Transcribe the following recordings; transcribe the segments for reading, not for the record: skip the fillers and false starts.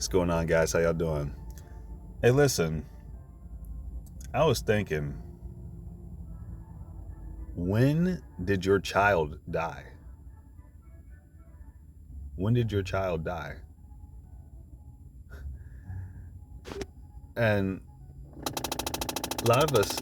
What's going on, guys? How y'all doing? Hey, listen, I was thinking, when did your child die? When did your child die? And a lot of us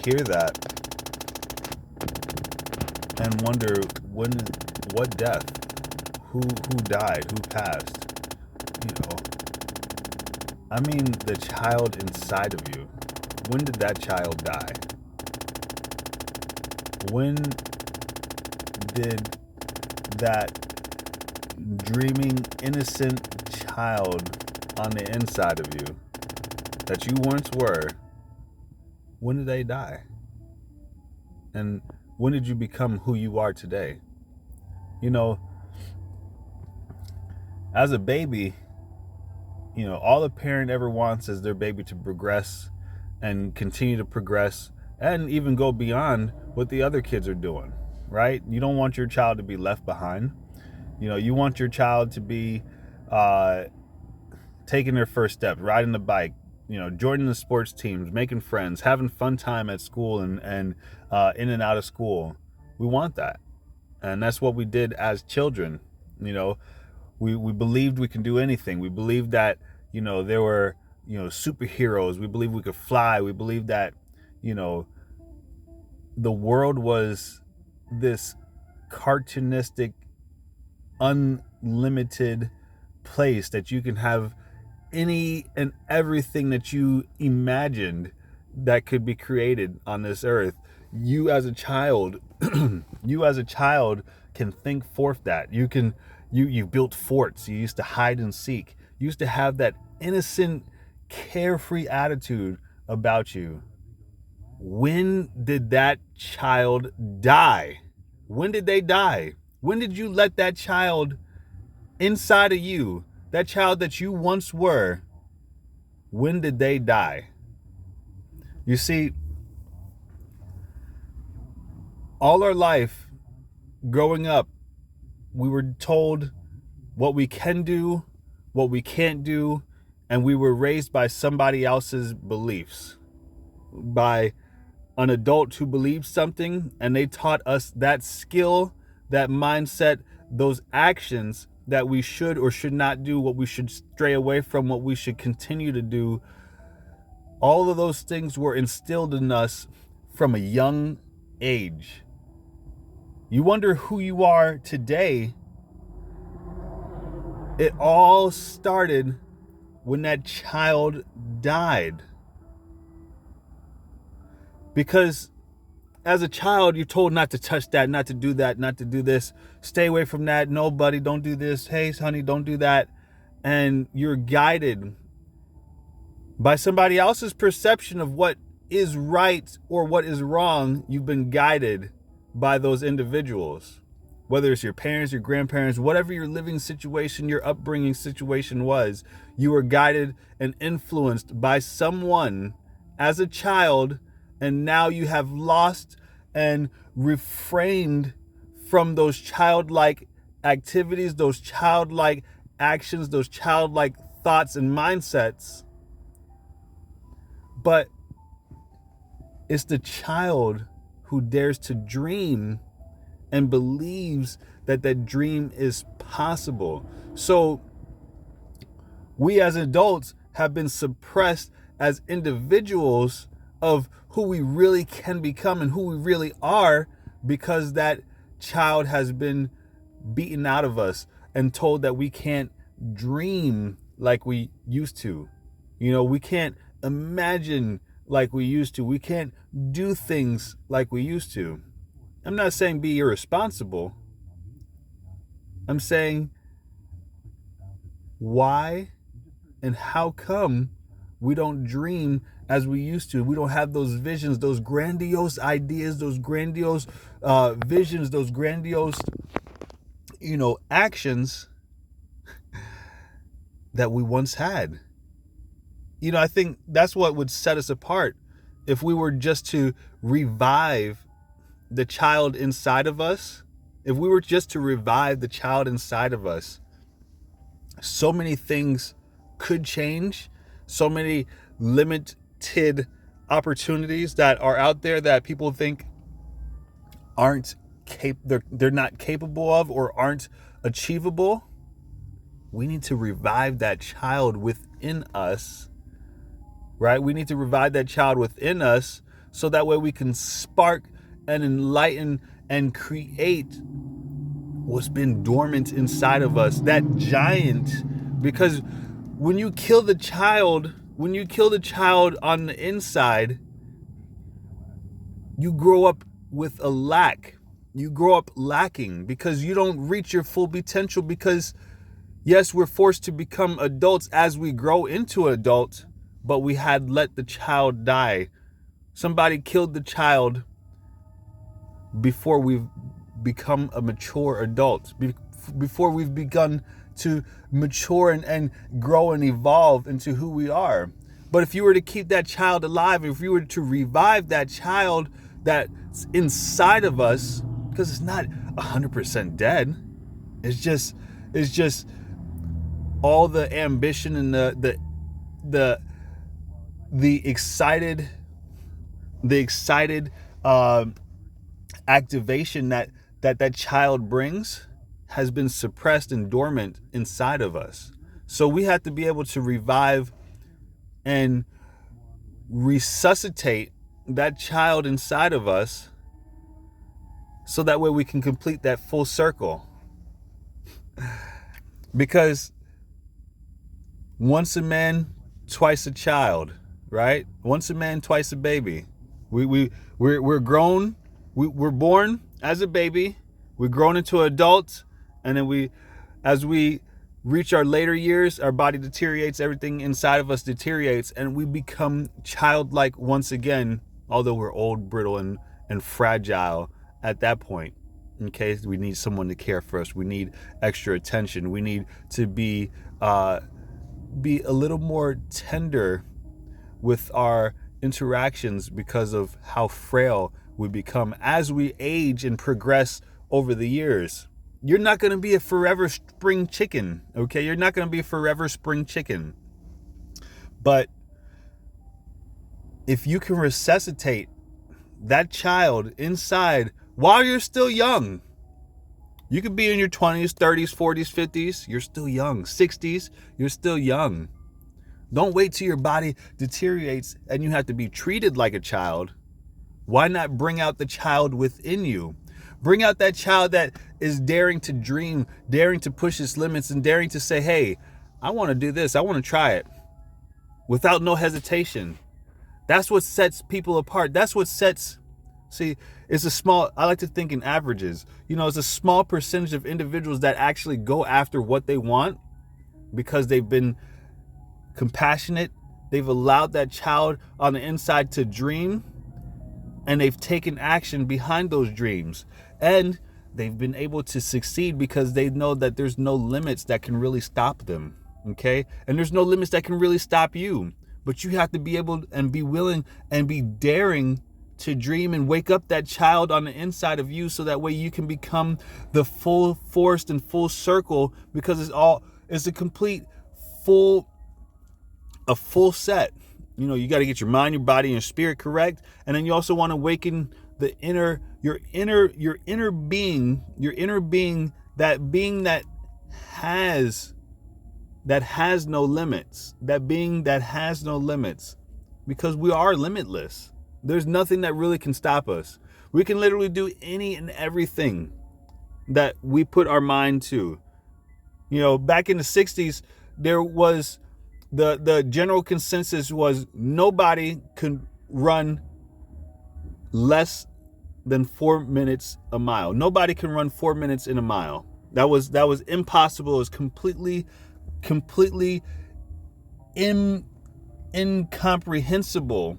hear that and wonder what death, who died, who passed. You know, I mean, the child inside of you. When did that child die? When did that dreaming, innocent child on the inside of you that you once were, when did they die? And when did you become who you are today? You know, as a baby, all a parent ever wants is their baby to progress and continue to progress and even go beyond what the other kids are doing, right? You don't want your child to be left behind. You want your child to be taking their first steps, riding the bike, joining the sports teams, making friends, having fun time at school and in and out of school. We want that. And that's what we did as children. We believed we can do anything. We believed that, there were, superheroes. We believed we could fly. We believed that, the world was this cartoonistic, unlimited place that you can have any and everything that you imagined that could be created on this earth. You as a child, can think forth that. You built forts. You used to hide and seek. You used to have that innocent, carefree attitude about you. When did that child die? When did they die? When did you let that child inside of you, that child that you once were, when did they die? You see, all our life growing up, we were told what we can do, what we can't do, and we were raised by somebody else's beliefs, by an adult who believed something, and they taught us that skill, that mindset, those actions that we should or should not do, what we should stray away from, what we should continue to do. All of those things were instilled in us from a young age. You wonder who you are today. It all started when that child died. Because as a child, you're told not to touch that, not to do that, not to do this. Stay away from that. Nobody, don't do this. Hey, honey, don't do that. And you're guided by somebody else's perception of what is right or what is wrong. You've been guided by those individuals, whether it's your parents, your grandparents, whatever your living situation, your upbringing situation was. You were guided and influenced by someone as a child, and now you have lost and refrained from those childlike activities, those childlike actions, those childlike thoughts and mindsets. But it's the child who dares to dream and believes that that dream is possible. So we as adults have been suppressed as individuals of who we really can become and who we really are, because that child has been beaten out of us and told that we can't dream like we used to. We can't imagine like we used to. We can't do things like we used to. I'm not saying be irresponsible. I'm saying, why and how come we don't dream as we used to? We don't have those visions, those grandiose ideas, those grandiose visions, those grandiose, actions that we once had. I think that's what would set us apart if we were just to revive the child inside of us. If we were just to revive the child inside of us, so many things could change, so many limited opportunities that are out there that people think aren't they're not capable of or aren't achievable. We need to revive that child within us, right? We need to revive that child within us so that way we can spark and enlighten and create what's been dormant inside of us, that giant. Because when you kill the child on the inside, you grow up with a lack. You grow up lacking because you don't reach your full potential. Because yes, we're forced to become adults as we grow into adult, but we had let the child die. Somebody killed the child before we've become a mature adult, before we've begun to mature and grow and evolve into who we are. But if you were to keep that child alive, if you were to revive that child that's inside of us, because it's not 100% dead, it's just all the ambition and the excited activation that child brings has been suppressed and dormant inside of us. So we have to be able to revive and resuscitate that child inside of us so that way we can complete that full circle. Because once a man, twice a child, right? Once a man, twice a baby. We're grown. We're born as a baby. We're grown into adults, and then as we reach our later years, our body deteriorates. Everything inside of us deteriorates, and we become childlike once again. Although we're old, brittle, and fragile at that point. Okay, we need someone to care for us. We need extra attention. We need to be a little more tender with our interactions because of how frail we become as we age and progress over the years. You're not going to be a forever spring chicken, okay? You're not going to be a forever spring chicken. But if you can resuscitate that child inside while you're still young, you could be in your 20s, 30s, 40s, 50s, you're still young. 60s, you're still young. Don't wait till your body deteriorates and you have to be treated like a child. Why not bring out the child within you? Bring out that child that is daring to dream, daring to push its limits, and daring to say, hey, I want to do this. I want to try it without no hesitation. That's what sets people apart. That's what sets, I like to think in averages. It's a small percentage of individuals that actually go after what they want because they've been compassionate. They've allowed that child on the inside to dream, and they've taken action behind those dreams. And they've been able to succeed because they know that there's no limits that can really stop them. Okay? And there's no limits that can really stop you. But you have to be able and be willing and be daring to dream and wake up that child on the inside of you so that way you can become the full force and full circle, because it's a complete full set. You got to get your mind, your body, and your spirit correct. And then you also want to awaken your inner being, that being that has no limits, because we are limitless. There's nothing that really can stop us. We can literally do any and everything that we put our mind to. Back in the 60s, there was the general consensus was nobody could run less than 4 minutes a mile. Nobody can run 4 minutes in a mile. That was impossible. It was completely incomprehensible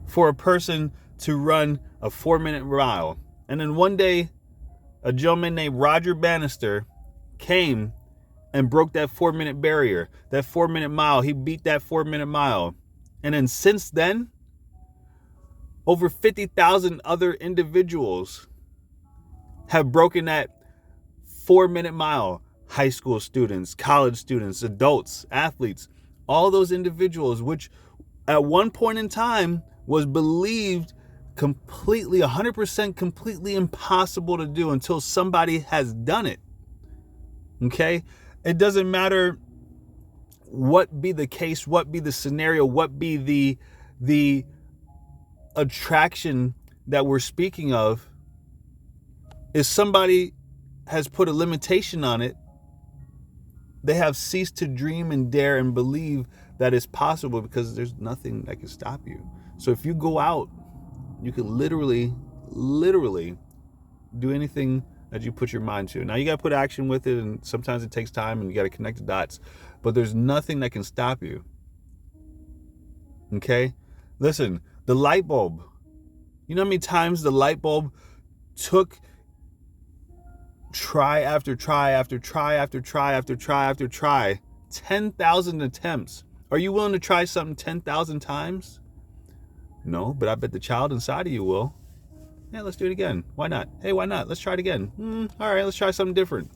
for a person to run a 4-minute mile. And then one day, a gentleman named Roger Bannister came and broke that 4-minute barrier, that 4-minute mile. He beat that 4-minute mile. And then since then, over 50,000 other individuals have broken that 4-minute mile, high school students, college students, adults, athletes, all those individuals, which at one point in time was believed completely, 100% completely impossible to do until somebody has done it. Okay? It doesn't matter what be the case, what be the scenario, what be the attraction that we're speaking of. If somebody has put a limitation on it, they have ceased to dream and dare and believe that it's possible, because there's nothing that can stop you. So if you go out, you can literally do anything that you put your mind to. Now you got to put action with it, and sometimes it takes time and you got to connect the dots, but there's nothing that can stop you. Okay? Listen, the light bulb. You know how many times the light bulb took try after try after try after try after try after try, 10,000 attempts. Are you willing to try something 10,000 times? No, but I bet the child inside of you will. Yeah, let's do it again. Why not? Hey, why not? Let's try it again. All right, let's try something different.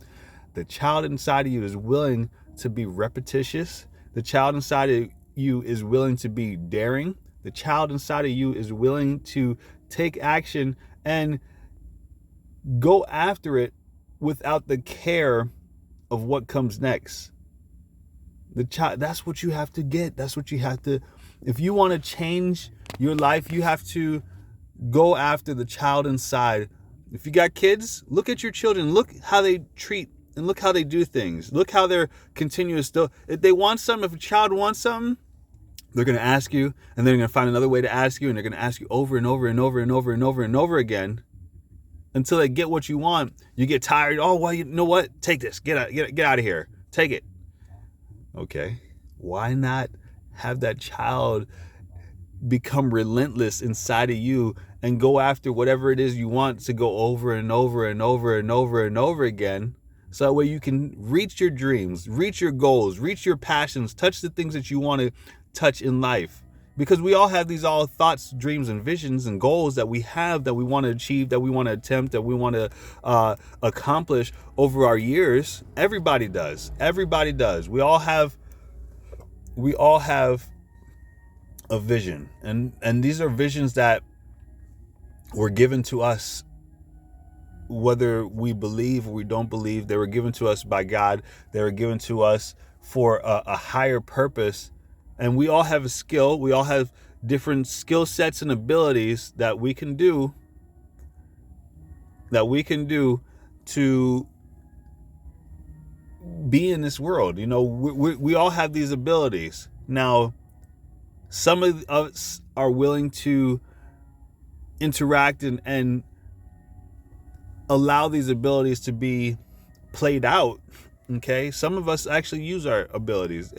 The child inside of you is willing to be repetitious. The child inside of you is willing to be daring. The child inside of you is willing to take action and go after it without the care of what comes next. The child, that's what you have to get. That's what you have to, if you want to change your life, you have to go after the child inside. If you got kids, look at your children. Look how they treat and look how they do things. Look how they're continuous. If they want something, if a child wants something, they're going to ask you, and they're going to find another way to ask you, and they're going to ask you over and over and over and over and over and over again until they get what you want. You get tired. Oh, well, you know what? Take this. Get out of here. Take it. Okay. Why not have that child become relentless inside of you and go after whatever it is you want to go over and over and over and over and over again, so that way you can reach your dreams, reach your goals, reach your passions, touch the things that you want to touch in life. Because we all have these all thoughts, dreams, and visions and goals that we have, that we want to achieve, that we want to attempt, that we want to accomplish over our years. Everybody does. Everybody does. We all have a vision, and these are visions that were given to us, whether we believe or we don't believe. They were given to us by God. They were given to us for a higher purpose. And we all have a skill. We all have different skill sets and abilities that we can do to be in this world. You know, we all have these abilities. Now, some of us are willing to interact and allow these abilities to be played out. Okay, some of us actually use our abilities.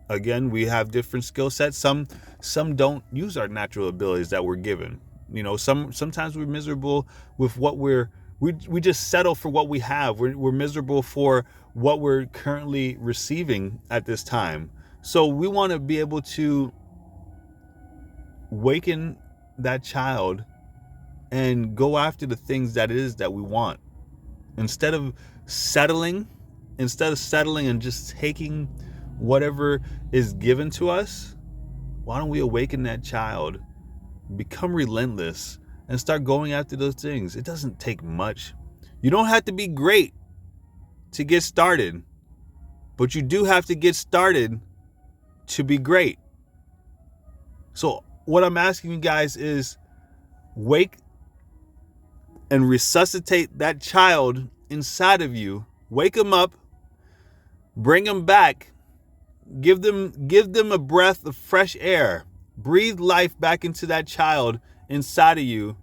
Again, we have different skill sets. Some don't use our natural abilities that we're given. You know, sometimes we're miserable with what we just settle for what we have. We're miserable for what we're currently receiving at this time. So we want to be able to waken that child and go after the things that it is that we want. Instead of settling and just taking whatever is given to us, why don't we awaken that child, become relentless, and start going after those things? It doesn't take much. You don't have to be great to get started, but you do have to get started to be great. So what I'm asking you guys is, wake and resuscitate that child inside of you. Wake them up, bring them back. Give them a breath of fresh air. Breathe life back into that child inside of you.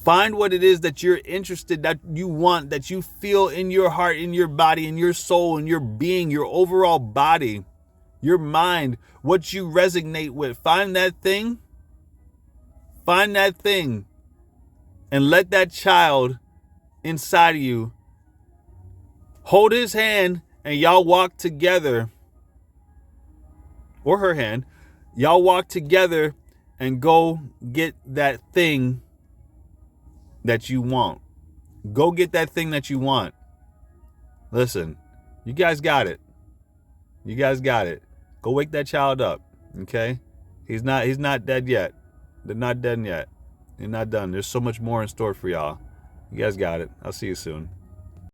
Find what it is that you're interested, that you want, that you feel in your heart, in your body, in your soul, in your being, your overall body, your mind, what you resonate with. Find that thing, and let that child inside of you hold his hand, and y'all walk together, or her hand. Y'all walk together and go get that thing that you want. Go get that thing that you want. Listen, you guys got it. You guys got it. Go wake that child up, okay? He's not dead yet. They're not dead yet. You're not done. There's so much more in store for y'all. You guys got it. I'll see you soon.